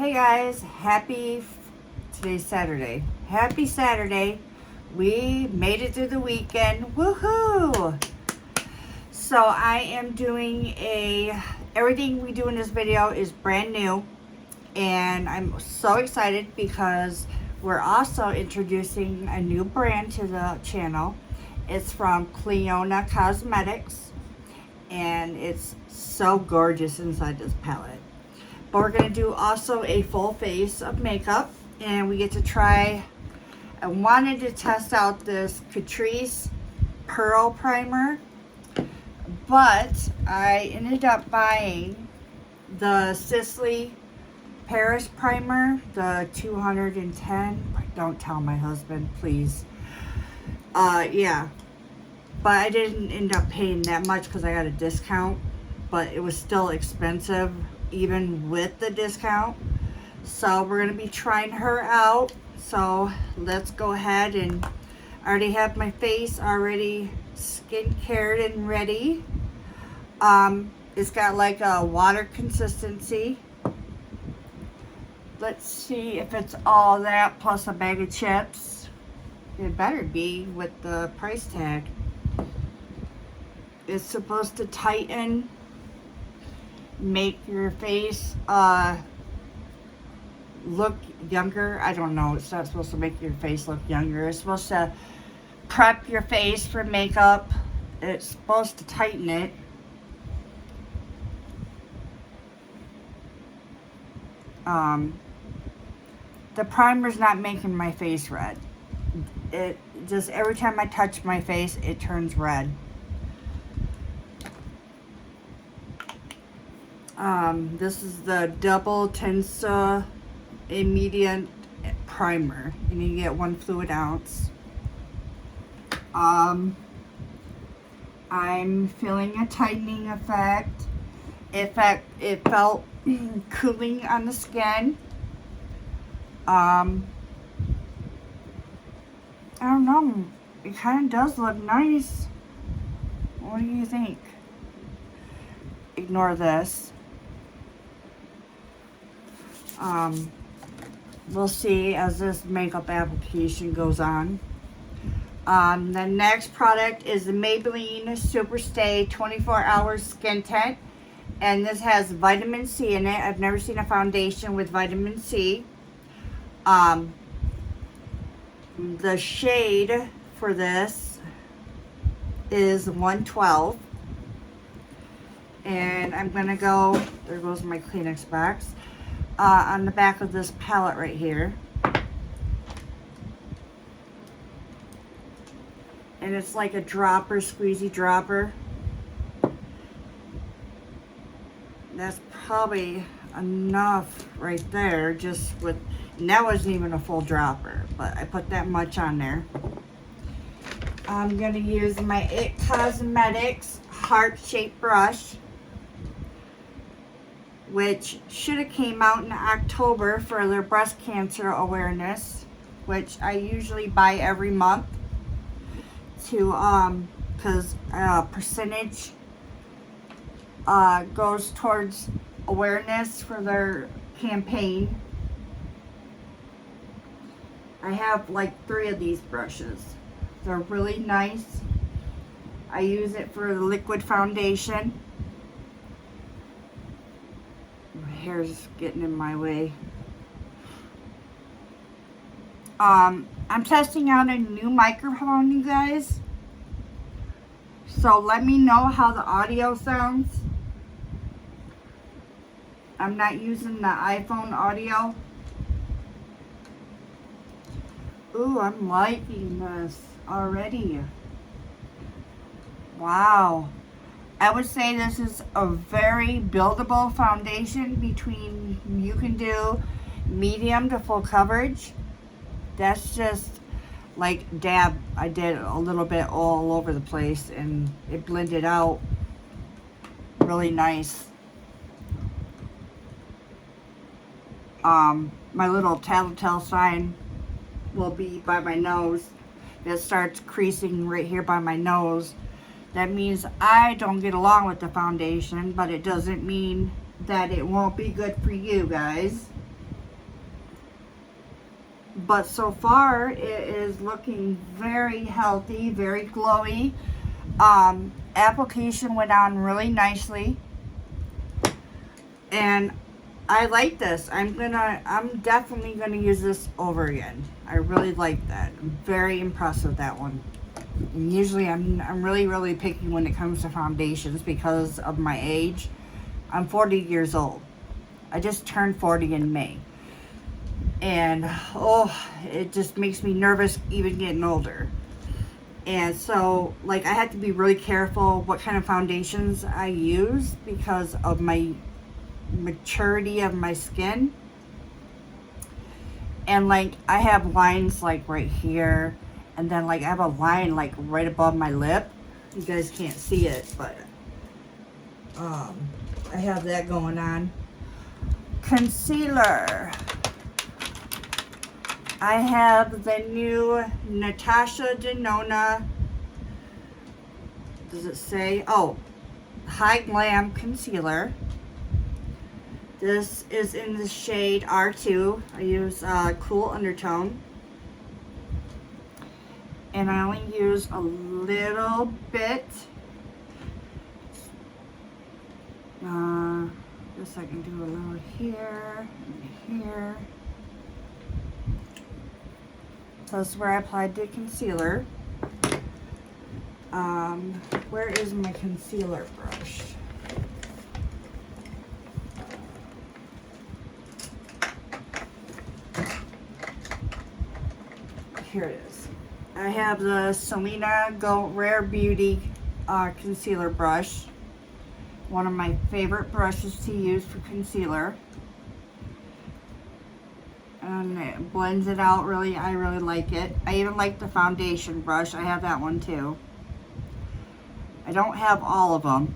Hey guys, today's Saturday. Happy Saturday. We made it through the weekend. Woohoo! So I am doing everything we do in this video is brand new. And I'm so excited because we're also introducing a new brand to the channel. It's from Cleona Cosmetics. And it's so gorgeous inside this palette. But we're going to do also a full face of makeup, and we get to try. I wanted to test out this Catrice Pearl Primer, but I ended up buying the Sisley Paris Primer, the 210. Don't tell my husband, please. Yeah. But I didn't end up paying that much because I got a discount, but it was still expensive even with the discount. So we're going to be trying her out. So let's go ahead, and I already have my face already skin-cared and ready. It's got like a water consistency. Let's see if it's all that plus a bag of chips. It better be with the price tag. It's supposed to tighten, make your face look younger. I don't know. It's not supposed to make your face look younger. It's supposed to prep your face for makeup. It's supposed to tighten it. The primer's not making my face red. It just, every time I touch my face, it turns red. This is the Double Tensa Immediate Primer, and you get 1 fluid ounce. I'm feeling a tightening effect. It felt cooling on the skin. I don't know. It kind of does look nice. What do you think? Ignore this. We'll see as this makeup application goes on. The next product is the Maybelline Superstay 24 Hours Skin Tint, and this has vitamin C in it. I've never seen a foundation with vitamin C. The shade for this is 112. And I'm going to go, there goes my Kleenex box, on the back of this palette right here. And it's like a dropper, squeezy dropper. That's probably enough right there, just with, and that wasn't even a full dropper, but I put that much on there. I'm going to use my It Cosmetics heart-shaped brush, which should have came out in October for their breast cancer awareness, which I usually buy every month to, because percentage goes towards awareness for their campaign. I have like 3 of these brushes. They're really nice. I use it for the liquid foundation. My hair's getting in my way. I'm testing out a new microphone, you guys. So let me know how the audio sounds. I'm not using the iPhone audio. Ooh, I'm liking this already. Wow. I would say this is a very buildable foundation between, you can do medium to full coverage. That's just like dab. I did a little bit all over the place and it blended out really nice. My little telltale sign will be by my nose. It starts creasing right here by my nose. That means I don't get along with the foundation, but it doesn't mean that it won't be good for you guys. But so far, it is looking very healthy, very glowy. Application went on really nicely. And I like this. I'm definitely gonna use this over again. I really like that. I'm very impressed with that one. And usually I'm really picky when it comes to foundations because of my age. I'm 40 years old. I just turned 40 in May. And oh, it just makes me nervous even getting older. And so, like, I have to be really careful what kind of foundations I use because of my maturity of my skin. And like, I have lines like right here, and then like I have a line like right above my lip. You guys can't see it, but I have that going on. Concealer. I have the new Natasha Denona, does it say? Oh, High Glam Concealer. This is in the shade R2. I use Cool Undertone. And I only use a little bit. Just I can do a little here and here. So this is where I applied the concealer. Where is my concealer brush? Here it is. I have the Selena Go Rare Beauty concealer brush. One of my favorite brushes to use for concealer. And it blends it out really. I really like it. I even like the foundation brush. I have that one too. I don't have all of them.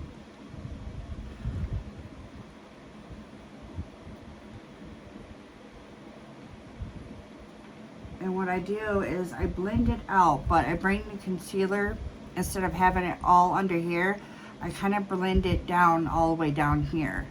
And what I do is I blend it out, but I bring the concealer, instead of having it all under here, I kind of blend it down all the way down here.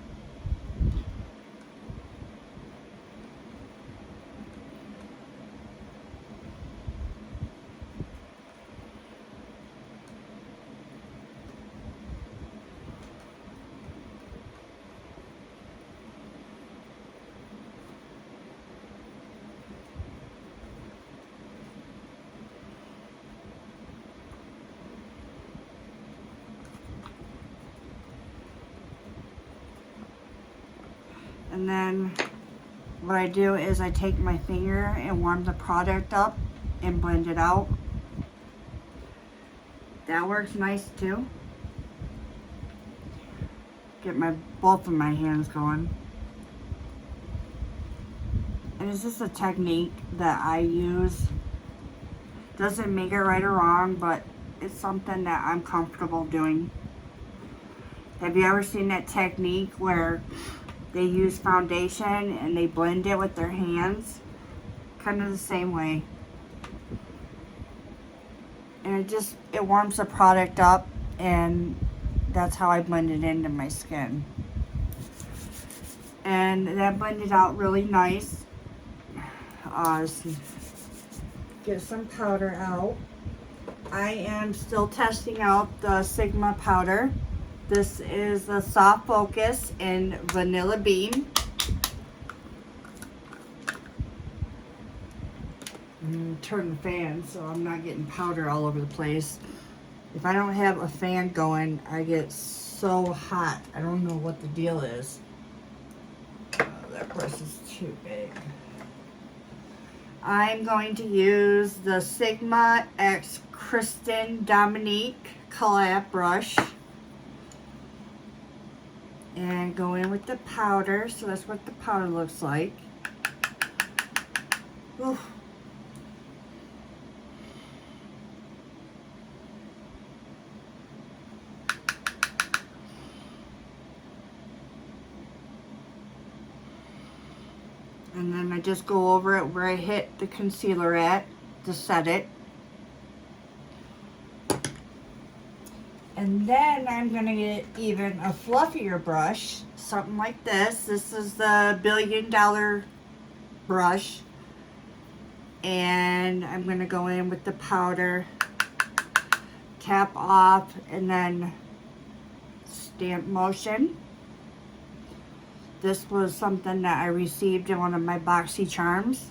And then what I do is I take my finger and warm the product up and blend it out. That works nice too. Get both of my hands going. And it's just a technique that I use. Doesn't make it right or wrong, but it's something that I'm comfortable doing. Have you ever seen that technique where they use foundation and they blend it with their hands? Kind of the same way. And it warms the product up, and that's how I blend it into my skin. And that blended out really nice. Get some powder out. I am still testing out the Sigma powder. This is the Soft Focus in Vanilla Bean. Turn the fan so I'm not getting powder all over the place. If I don't have a fan going, I get so hot. I don't know what the deal is. That brush is too big. I'm going to use the Sigma X Kristen Dominique collab brush. And go in with the powder. So that's what the powder looks like. Ooh. And then I just go over it where I hit the concealer at to set it. And then I'm going to get even a fluffier brush, something like this. This is the $1 billion brush. And I'm going to go in with the powder, tap off, and then stamp motion. This was something that I received in one of my boxy charms.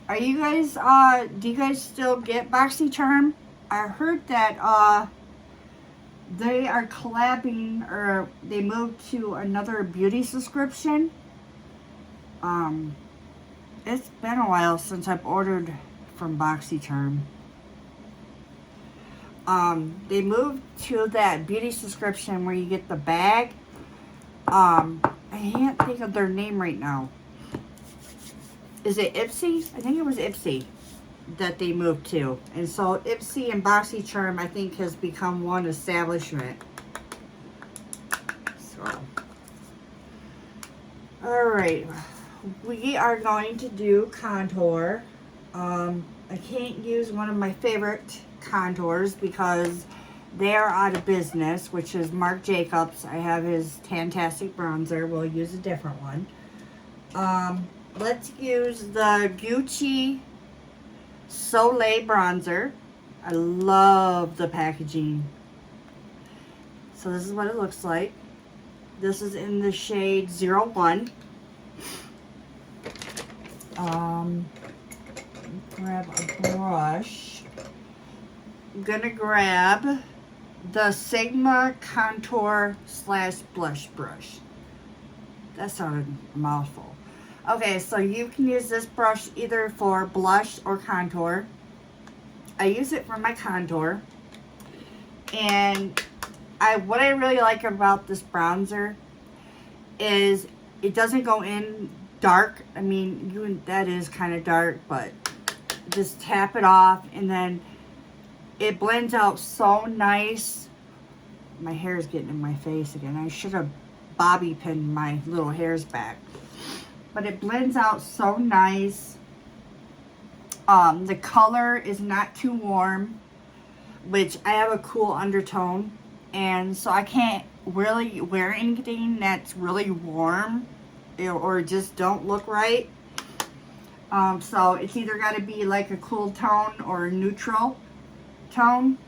Are you guys, do you guys still get boxy charm? I heard that, they are collabing, or they moved to another beauty subscription. It's been a while since I've ordered from BoxyCharm. They moved to that beauty subscription where you get the bag. I can't think of their name right now. Is it Ipsy? I think it was Ipsy that they moved to. And so Ipsy and BoxyCharm, I think, has become one establishment. So, alright. We are going to do contour. I can't use one of my favorite contours because they're out of business, which is Marc Jacobs. I have his Fantastic Bronzer. We'll use a different one. Let's use the Gucci Soleil Bronzer. I love the packaging. So this is what it looks like. This is in the shade 01. Grab a brush. I'm gonna grab the Sigma Contour / Blush Brush. That sounded a mouthful. Okay, so you can use this brush either for blush or contour. I use it for my contour. And what I really like about this bronzer is it doesn't go in dark. I mean, that is kind of dark, but just tap it off and then it blends out so nice. My hair is getting in my face again. I should have bobby pinned my little hairs back. But it blends out so nice. The color is not too warm, which I have a cool undertone, and so I can't really wear anything that's really warm or just don't look right. So it's either got to be like a cool tone or a neutral tone.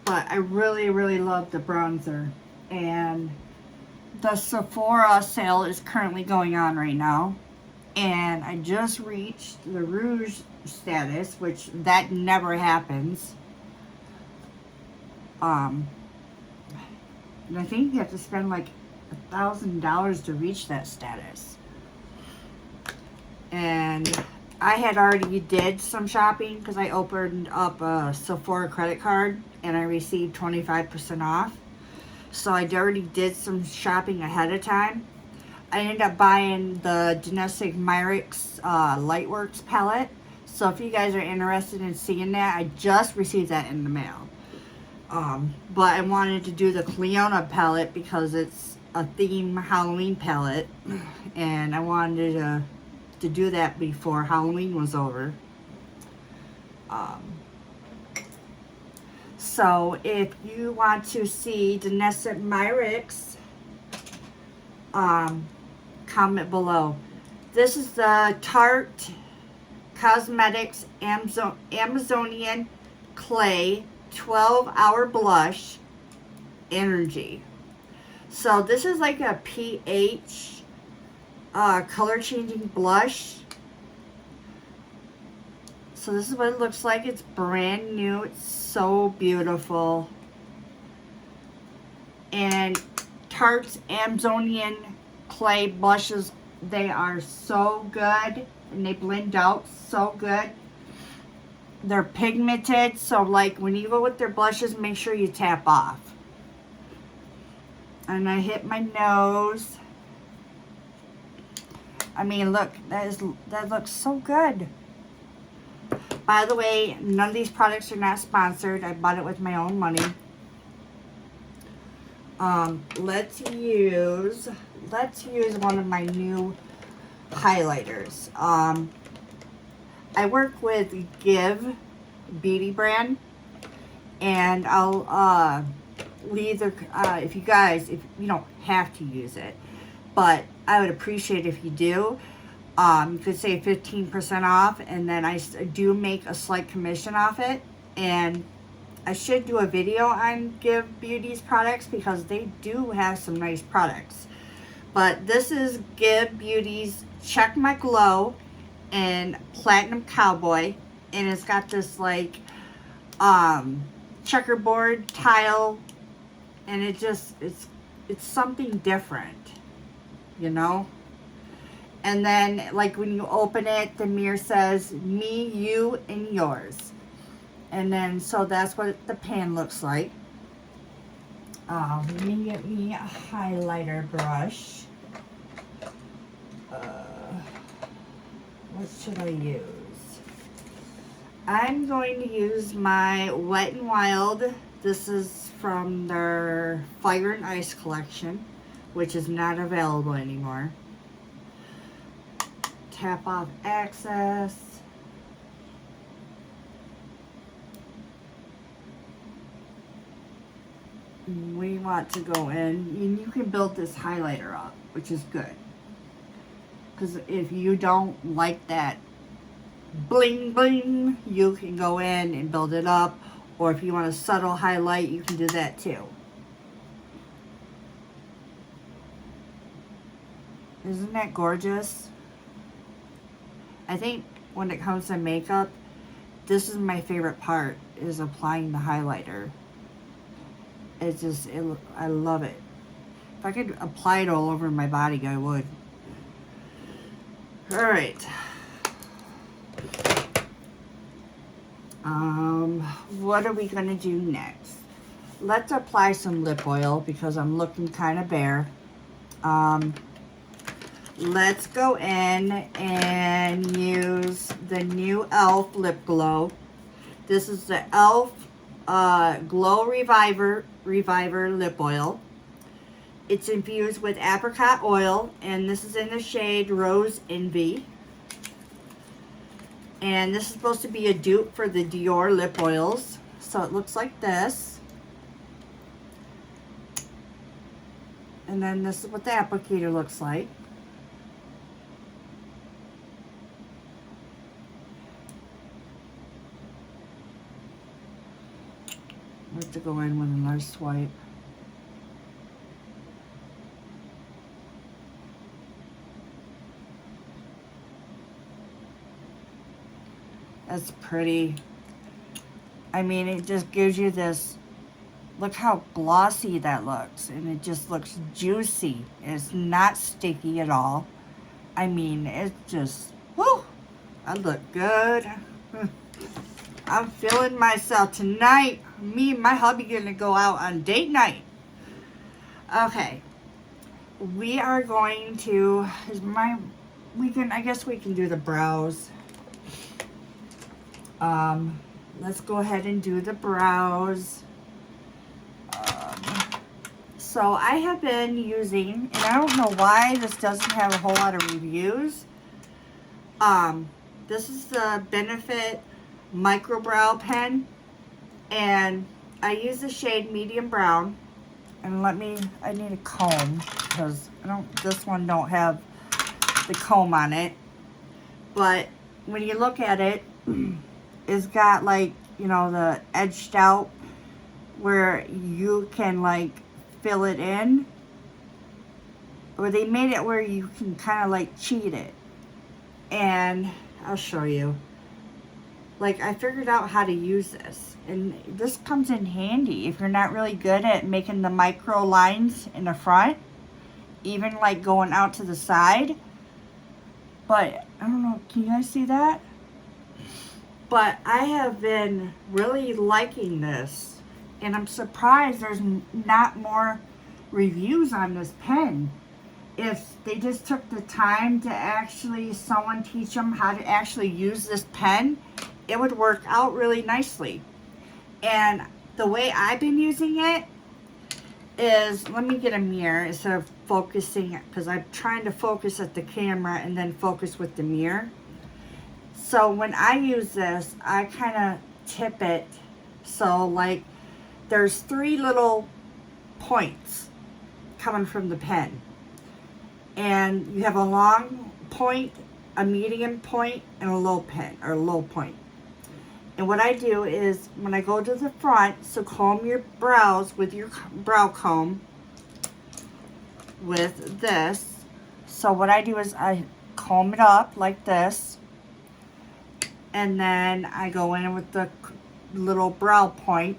But I really, really love the bronzer. And the Sephora sale is currently going on right now. And I just reached the rouge status, which that never happens. And I think you have to spend like $1,000 to reach that status. And I had already did some shopping because I opened up a Sephora credit card and I received 25% off. So I already did some shopping ahead of time. I ended up buying the Domestic Myricks Lightworks palette. So if you guys are interested in seeing that, I just received that in the mail. But I wanted to do the Cleona palette because it's a theme Halloween palette. And I wanted to do that before Halloween was over. So if you want to see Domestic Myricks, comment below. This is the Tarte Cosmetics Amazonian Clay 12-Hour Blush Energy. So this is like a pH color changing blush. So this is what it looks like. It's brand new. It's so beautiful. And Tarte's Amazonian Clay blushes, they are so good. And they blend out so good. They're pigmented. So like when you go with their blushes, make sure you tap off. And I hit my nose. I mean, look, that looks so good. By the way, none of these products are not sponsored. I bought it with my own money. Let's use one of my new highlighters. I work with Give Beauty brand, and I'll leave the if you don't have to use it, but I would appreciate if you do. You could say 15% off, and then I do make a slight commission off it. And I should do a video on Give Beauties products because they do have some nice products. But this is Give Beauties Check My Glow in Platinum Cowboy, and it's got this like checkerboard tile, and it's something different, you know. And then like when you open it, the mirror says me, you, and yours. And then so that's what the pan looks like. Let me get me a highlighter brush. What should I use? I'm going to use my Wet n Wild. This is from their Fire and Ice collection, which is not available anymore. Tap off excess. We want to go in, and you can build this highlighter up, which is good. Because if you don't like that bling bling, you can go in and build it up. Or if you want a subtle highlight, you can do that too. Isn't that gorgeous? I think when it comes to makeup, this is my favorite part, is applying the highlighter. It's just, I love it. If I could apply it all over my body, I would. Alright. What are we going to do next? Let's apply some lip oil because I'm looking kind of bare. Let's go in and use the new e.l.f. lip glow. This is the e.l.f. Glow Reviver lip oil. It's infused with apricot oil, and this is in the shade Rose Envy. And this is supposed to be a dupe for the Dior lip oils. So it looks like this. And then this is what the applicator looks like. I have to go in with a nice swipe. That's pretty. I mean, it just gives you this, look how glossy that looks. And it just looks juicy. It's not sticky at all. I mean, it's just, whoo, I look good. I'm feeling myself tonight. Me and my hubby gonna go out on date night. Okay. We are going to, I guess we can do the brows. Let's go ahead and do the brows. So I have been using, and I don't know why this doesn't have a whole lot of reviews. This is the Benefit Micro Brow Pen, and I use the shade Medium Brown. And I need a comb because this one don't have the comb on it. But when you look at it, it's got like, you know, the edged out where you can like fill it in. Or they made it where you can kind of like cheat it. And I'll show you. Like, I figured out how to use this. And this comes in handy if you're not really good at making the micro lines in the front. Even like going out to the side. But, I don't know, can you guys see that? But I have been really liking this. And I'm surprised there's not more reviews on this pen. If they just took the time to actually, someone teach them how to actually use this pen, it would work out really nicely. And the way I've been using it is, let me get a mirror instead of focusing, because I'm trying to focus at the camera and then focus with the mirror. So when I use this, I kind of tip it. So like there's 3 little points coming from the pen. And you have a long point, a medium point, and a low pen, or low point. And what I do is, when I go to the front, so comb your brows with your brow comb with this. So what I do is I comb it up like this, and then I go in with the little brow point,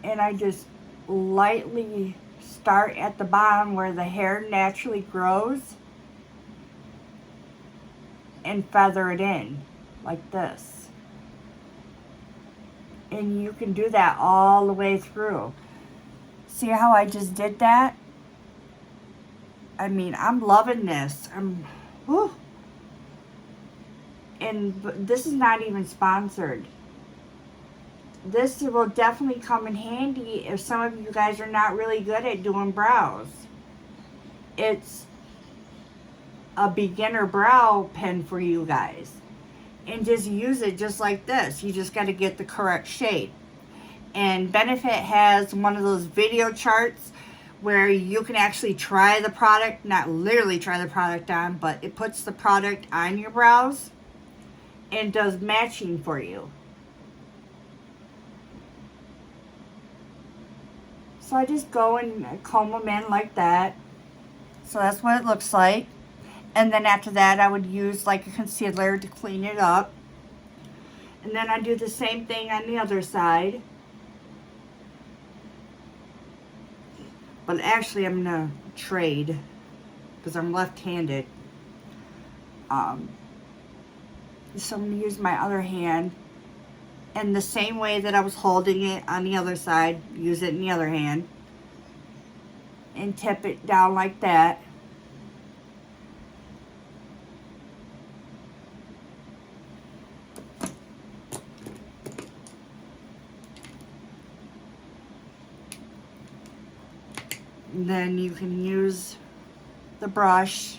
and I just lightly start at the bottom where the hair naturally grows and feather it in like this. And you can do that all the way through. See how I just did that? I mean, I'm loving this. Whew. And this is not even sponsored. This will definitely come in handy if some of you guys are not really good at doing brows. It's a beginner brow pen for you guys. And just use it just like this. You just got to get the correct shade. And Benefit has one of those video charts where you can actually try the product, not literally try the product on, but it puts the product on your brows and does matching for you. So I just go and comb them in like that. So that's what it looks like. And then after that, I would use like a concealer to clean it up. And then I do the same thing on the other side. But actually, I'm going to trade because I'm left-handed. So I'm going to use my other hand. And the same way that I was holding it on the other side, use it in the other hand. And tip it down like that. And then you can use the brush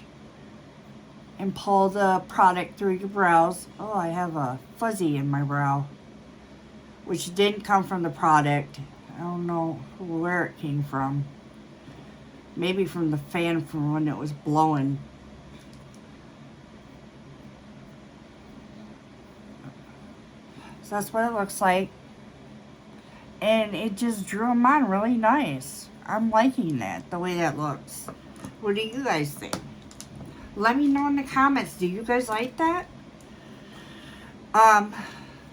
and pull the product through your brows. Oh, I have a fuzzy in my brow, which didn't come from the product. I don't know where it came from. Maybe from the fan from when it was blowing. So that's what it looks like. And it just drew them on really nice. I'm liking that, the way that looks. What do you guys think? Let me know in the comments. Do you guys like that?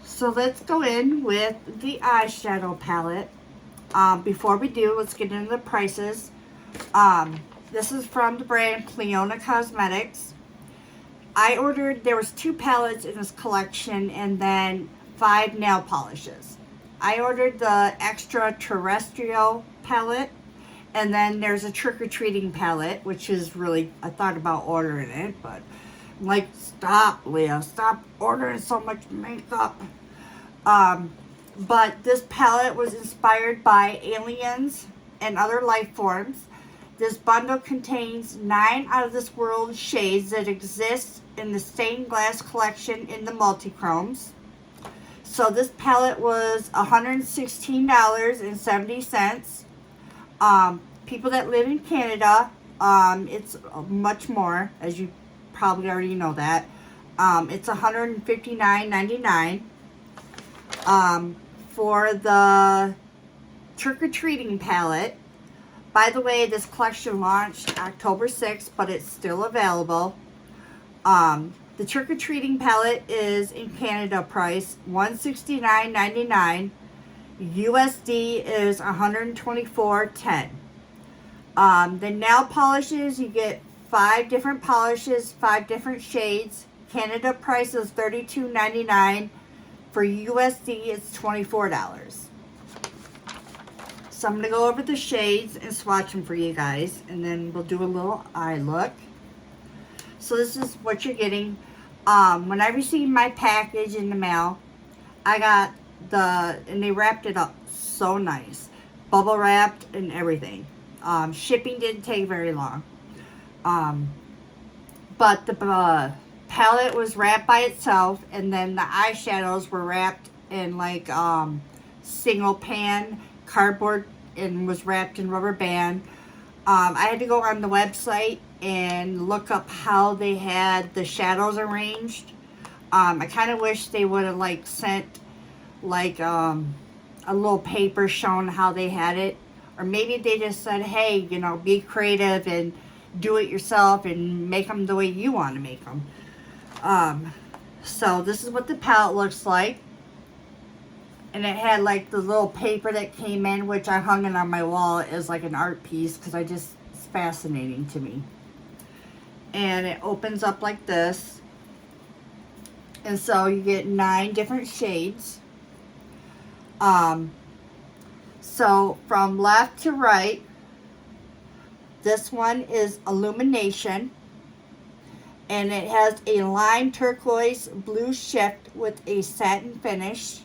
So let's go in with the eyeshadow palette. Before we do, let's get into the prices. This is from the brand Cleona Cosmetics. I ordered, there was 2 palettes in this collection and then 5 nail polishes. I ordered the extraterrestrial palette, and then there's a trick-or-treating palette, which is really, I thought about ordering it, but I'm like, stop, Leah, stop ordering so much makeup. But this palette was inspired by aliens and other life forms. This bundle contains 9 out of this world shades that exist in the stained glass collection in the multi-chromes. So this palette was $116.70. People that live in Canada, it's much more, as you probably already know that. It's $159.99. For the trick-or-treating palette, by the way, this collection launched October 6th, but it's still available. The trick-or-treating palette is in Canada price $169.99. USD is $124.10. The nail polishes, you get 5 different polishes, 5 different shades. Canada price is $32.99. For USD, it's $24. So I'm going to go over the shades and swatch them for you guys, and then we'll do a little eye look. So this is what you're getting. When I received my package in the mail, I got and they wrapped it up so nice. Bubble wrapped and everything. Shipping didn't take very long. But the palette was wrapped by itself, and then the eyeshadows were wrapped in like single pan cardboard and was wrapped in rubber band. I had to go on the website and look up how they had the shadows arranged. I kind of wish they would have like sent like a little paper showing how they had it, or maybe they just said, hey, you know, be creative and do it yourself and make them the way you want to make them. So this is what the palette looks like, and it had like the little paper that came in, which I hung it on my wall as like an art piece because it's fascinating to me. And it opens up like this, and so you get 9 different shades. So from left to right, this one is Illumination, and it has a lime turquoise blue shift with a satin finish.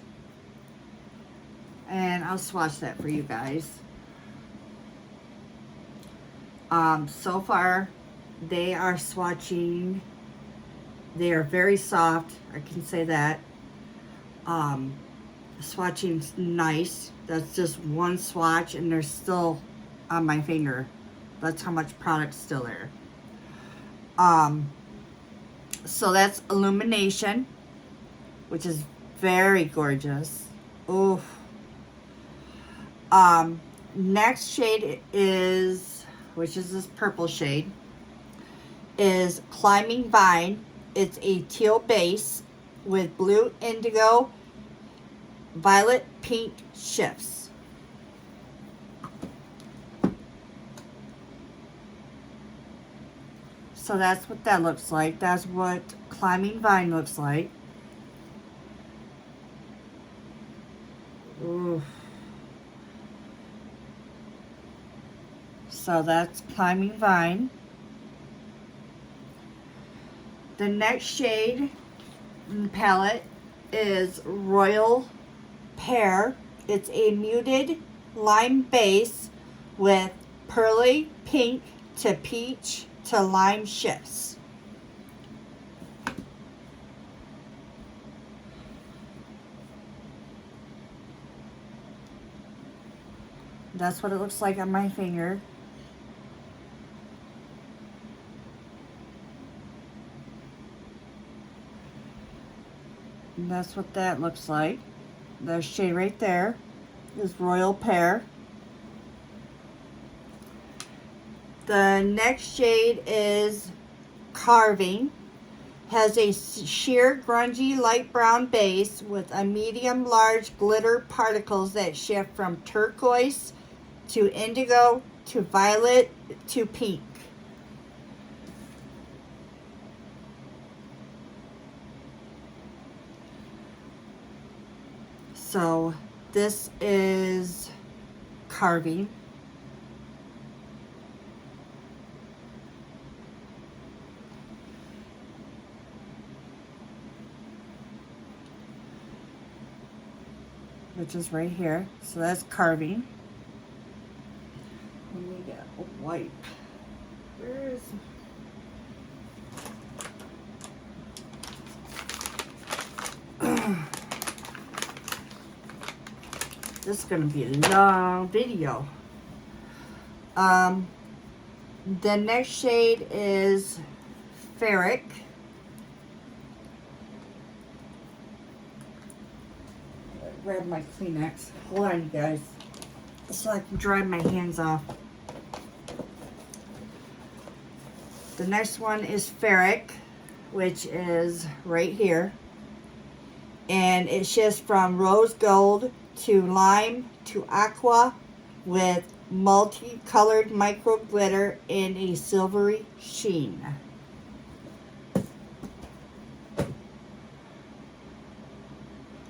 And I'll swatch that for you guys. So far, they are swatching. They are very soft, I can say that. Swatching's nice. That's just one swatch and they're still on my finger. That's how much product's still there. So that's Illumination, which is very gorgeous. Ooh. Next shade is, which is this purple shade, is Climbing Vine. It's a teal base with blue, indigo, violet, pink shifts. So that's what that looks like. That's what Climbing Vine looks like. Ooh. So that's Climbing Vine. The next shade in the palette is Royal Pear. It's a muted lime base with pearly pink to peach to lime shifts. That's what it looks like on my finger. And that's what that looks like. The shade right there is Royal Pear. The next shade is Carving. Has a sheer grungy light brown base with a medium large glitter particles that shift from turquoise to indigo to violet to pink. So this is Carving. Which is right here. So that's Carving. Let me get a wipe. Where is... This is going to be a long video. The next shade is Ferric. Grab my Kleenex. Hold on, you guys. So I can dry my hands off. The next one is Ferric, which is right here. And it shifts from rose gold to lime to aqua with multicolored micro glitter in a silvery sheen.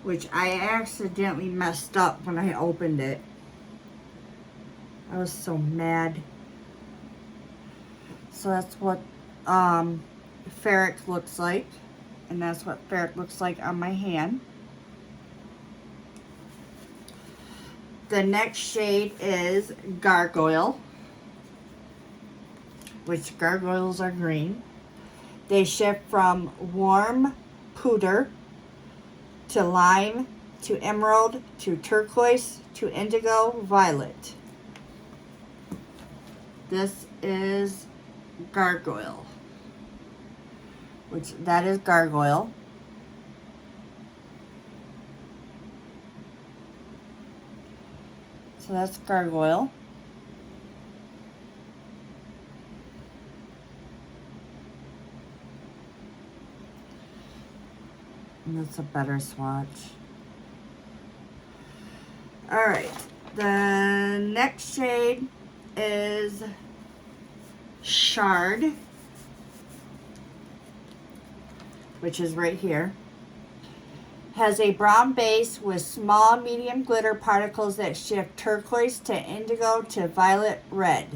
Which I accidentally messed up when I opened it. I was so mad. So that's what Ferric looks like. And that's what Ferric looks like on my hand. The next shade is Gargoyle, which gargoyles are green. They shift from warm pooter to lime to emerald to turquoise to indigo violet. This is Gargoyle, which that is Gargoyle. So that's Gargoyle. And that's a better swatch. Alright, the next shade is Shard, which is right here. Has a brown base with small medium glitter particles that shift turquoise to indigo to violet red.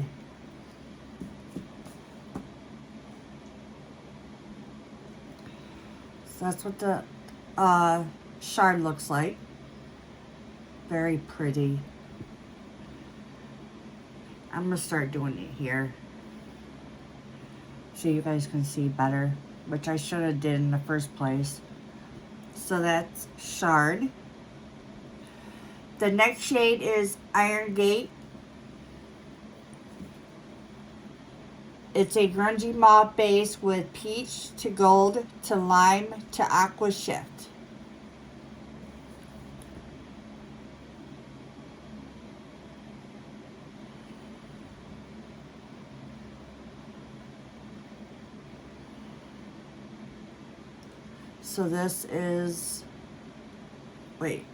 So that's what the Shard looks like. Very pretty. I'm gonna start doing it here so you guys can see better, which I should have did in the first place. So that's Shard. The next shade is Iron Gate. It's a grungy mauve base with peach to gold to lime to aqua shift. So this is, wait,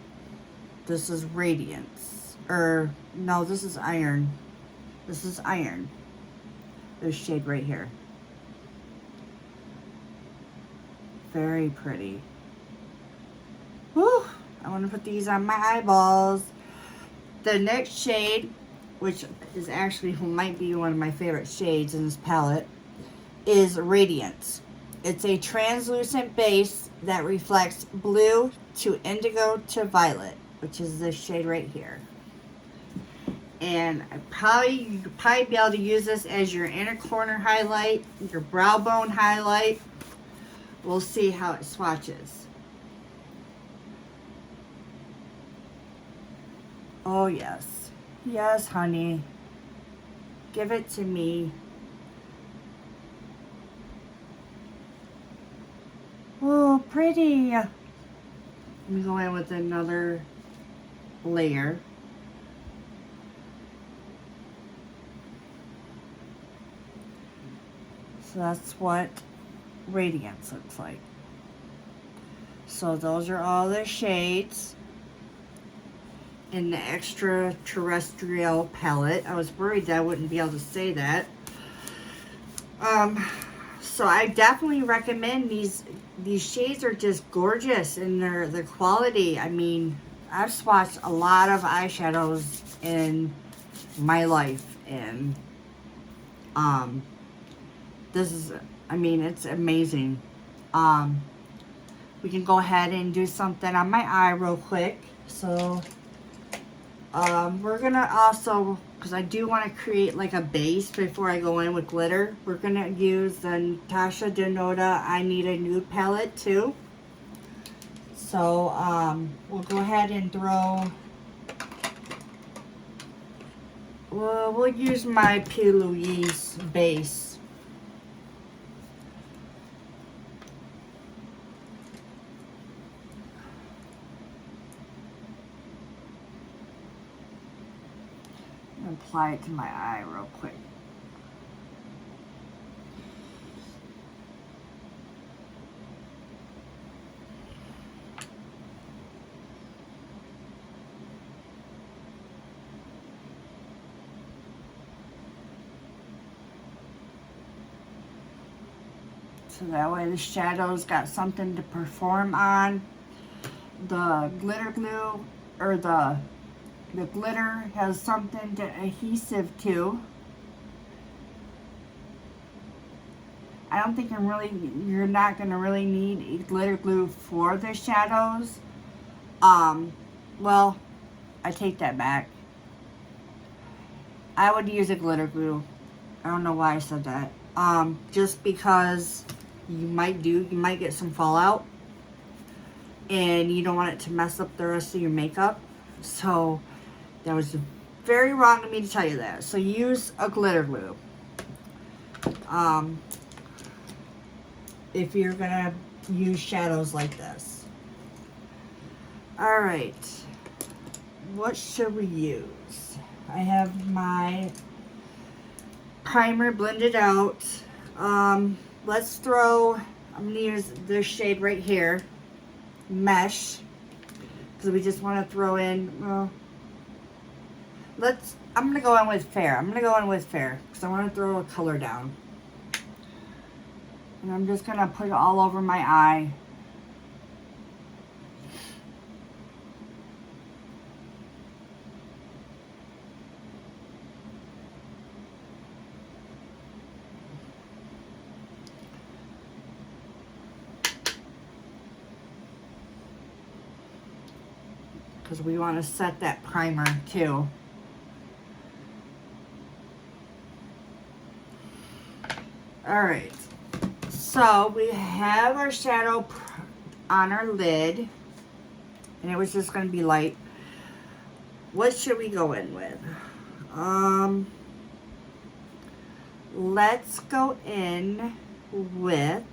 this is Radiance. Or, no, this is Iron. This is Iron. This shade right here. Very pretty. Whew, I want to put these on my eyeballs. The next shade, which is actually might be one of my favorite shades in this palette, is Radiance. It's a translucent base that reflects blue to indigo to violet, which is this shade right here. And you could probably be able to use this as your inner corner highlight, your brow bone highlight. We'll see how it swatches. Oh yes. Yes, honey. Give it to me. Oh, pretty. Let me go in with another layer. So that's what Radiance looks like. So those are all the shades in the extraterrestrial palette. I was worried that I wouldn't be able to say that. So I definitely recommend these. These shades are just gorgeous in their quality. I mean, I've swatched a lot of eyeshadows in my life, and this is, I mean, it's amazing. We can go ahead and do something on my eye real quick. So we're gonna also, because I do want to create like a base before I go in with glitter, we're gonna use the Natasha Denota I Need a Nude palette too. So we'll go ahead and throw, we'll use my P. Louise base. Apply it to my eye real quick. So that way the shadow's got something to perform on. The glitter glue, or the glitter has something to adhesive to. I don't think you're not going to really need glitter glue for the shadows. Well, I take that back. I would use a glitter glue. I don't know why I said that. Just because you might get some fallout, and you don't want it to mess up the rest of your makeup. So that was very wrong of me to tell you that. So use a glitter glue. If you're gonna use shadows like this. All right, what should we use? I have my primer blended out. Let's throw, I'm gonna use this shade right here, Mesh, because we just want to throw in, well, I'm gonna go in with Fair. Because I want to throw a color down. And I'm just gonna put it all over my eye. Because we want to set that primer too. All right, so we have our shadow on our lid, and it was just going to be light. What should we go in with? Let's go in with,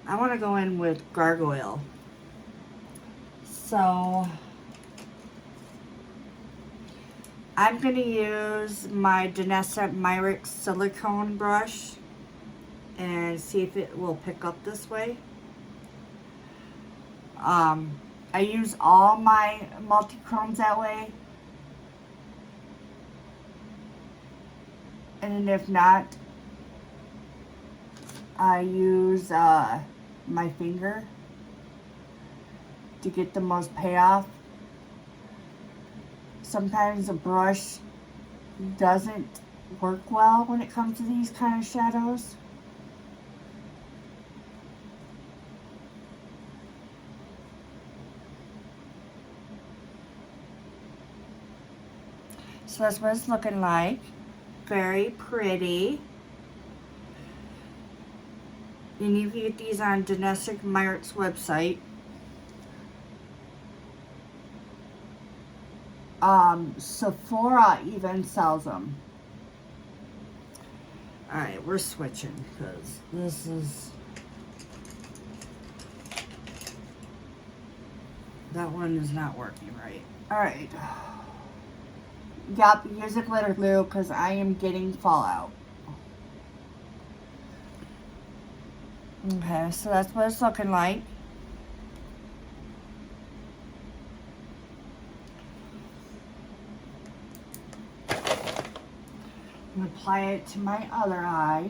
I want to go in with Gargoyle. So I'm going to use my Danessa Myrix silicone brush and see if it will pick up this way. I use all my multi-chromes that way. And if not, I use my finger to get the most payoff. Sometimes a brush doesn't work well when it comes to these kind of shadows. So that's what it's looking like. Very pretty. And you can get these on Danessa Myric's website. Sephora even sells them. Alright, we're switching because this is, that one is not working right. Alright. Yep, use a glitter glue because I am getting fallout. Okay, so that's what it's looking like. I'm going to apply it to my other eye.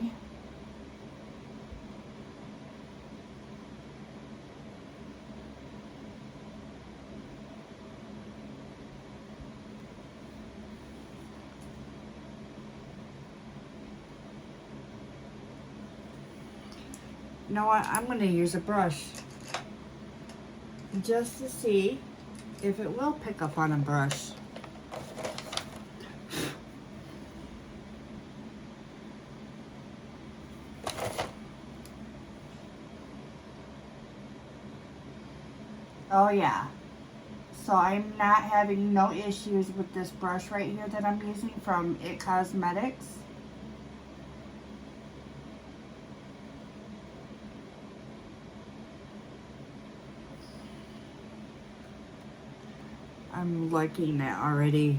You know what? I'm going to use a brush just to see if it will pick up on a brush. Oh yeah. So I'm not having no issues with this brush right here that I'm using from It Cosmetics. I'm liking that already.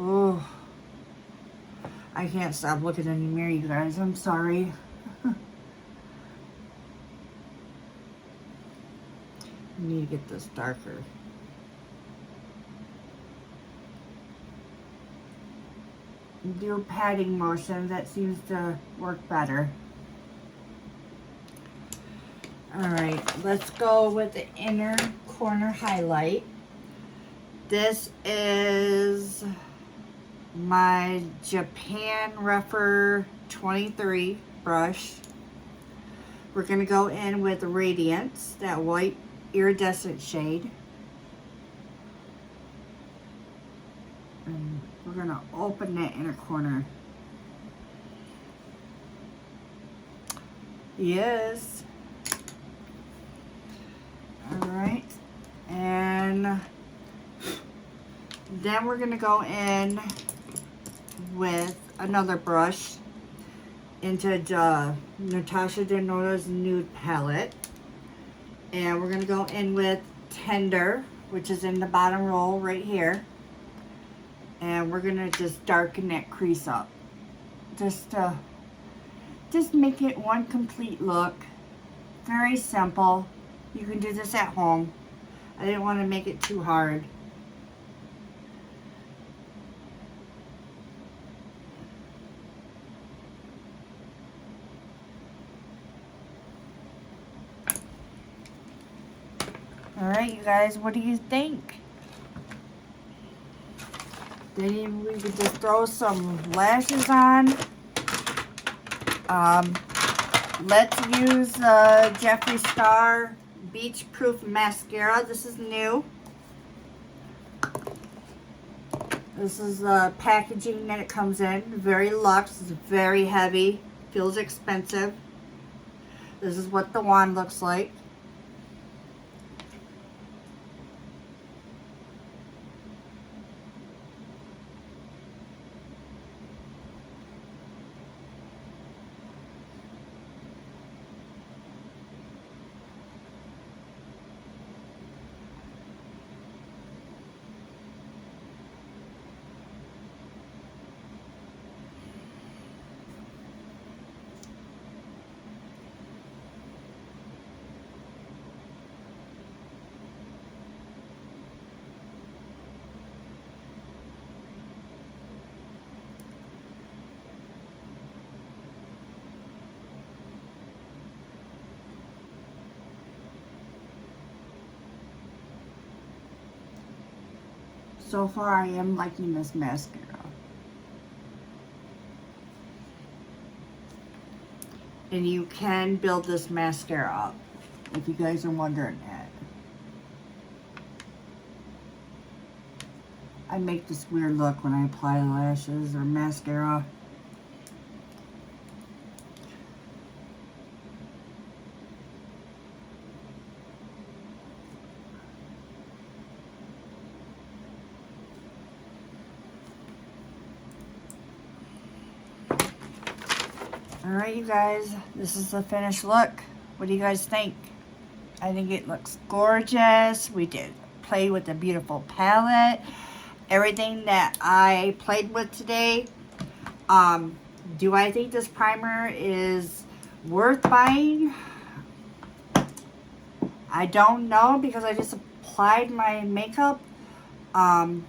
Oh, I can't stop looking in the mirror, you guys. I'm sorry. I need to get this darker. Do patting motion, that seems to work better. Alright, let's go with the inner corner highlight. This is my Japan Rougher 23 brush. We're going to go in with Radiance, that white iridescent shade. And we're going to open that inner corner. Yes. Alright. And then we're going to go in with another brush into Natasha Denota's nude palette. And we're going to go in with Tender, which is in the bottom row right here. And we're going to just darken that crease up. Just make it one complete look. Very simple. You can do this at home. I didn't want to make it too hard. Alright, you guys, what do you think? Then we could just throw some lashes on. Let's use Jeffree Star Beach Proof Mascara. This is new. This is the packaging that it comes in. Very luxe. It's very heavy. Feels expensive. This is what the wand looks like. So far, I am liking this mascara. And you can build this mascara up, if you guys are wondering that. I make this weird look when I apply lashes or mascara. Alright, you guys, this is the finished look. What do you guys think? I think it looks gorgeous. We did play with a beautiful palette. Everything that I played with today. Do I think this primer is worth buying? I don't know, because I just applied my makeup. I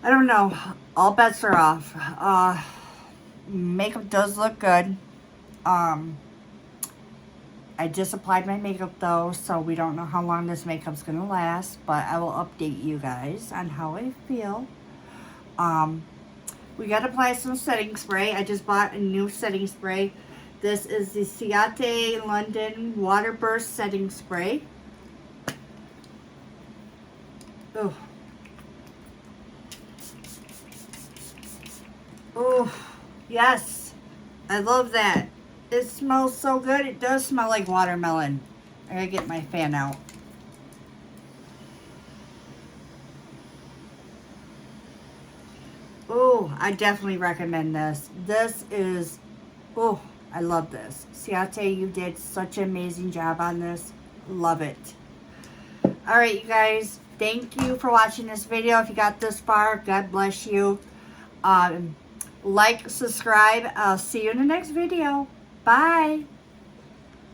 don't know. All bets are off. Makeup does look good. I just applied my makeup though, so we don't know how long this makeup's gonna last, but I will update you guys on how I feel. We gotta apply some setting spray. I just bought a new setting spray. This is the Ciate London Water Burst Setting Spray. Oh. Oh. Yes, I love that. It smells so good. It does smell like watermelon. I gotta get my fan out. Oh, I definitely recommend this. This is, oh, I love this. Ciate, you did such an amazing job on this. Love it. All right, you guys, thank you for watching this video. If you got this far, God bless you. Like, subscribe. I'll see you in the next video. Bye.